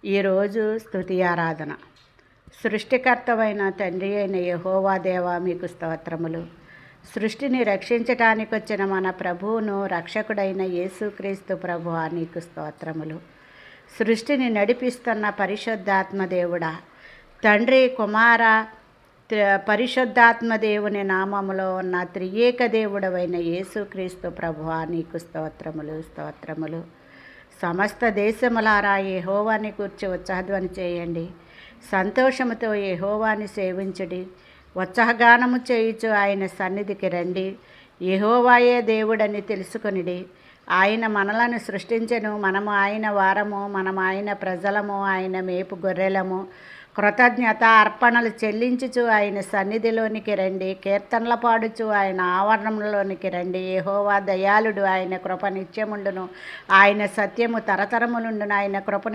ఈరోజు స్తుతి ఆరాధన. సృష్టికర్తవైన తండ్రి అయిన యెహోవా దేవా మీకు స్తోత్రములు. సృష్టిని రక్షించటానికి వచ్చిన మన ప్రభువును రక్షకుడైన యేసుక్రీస్తు ప్రభువా నీకు స్తోత్రములు. సృష్టిని నడిపిస్తున్న పరిశుద్ధాత్మ దేవుడా, తండ్రి కుమార పరిశుద్ధాత్మ దేవుని నామములో ఉన్న త్రియేక దేవుడవైన యేసుక్రీస్తు ప్రభువా నీకు స్తోత్రములు స్తోత్రములు. సమస్త దేశములారా యెహోవాని కూర్చి ఉత్సాహధ్వని చేయండి. సంతోషముతో యెహోవాని సేవించుడి. ఉత్సాహగానము చేయుచు ఆయన సన్నిధికి రండి. యెహోవాయే దేవుడని తెలుసుకొనిడి. ఆయన మనలను సృష్టించెను, మనము ఆయన వారము, మనము ఆయన ప్రజలము, ఆయన మేపు గొర్రెలము. కృతజ్ఞత అర్పణలు చెల్లించుచు ఆయన సన్నిధిలోనికి రండి. కీర్తనల పాడుచు ఆయన ఆవరణంలోనికి రండి. యెహోవా దయాళుడు, ఆయన కృప నిత్యముండును, ఆయన సత్యము తరతరములుండును, ఆయన కృపను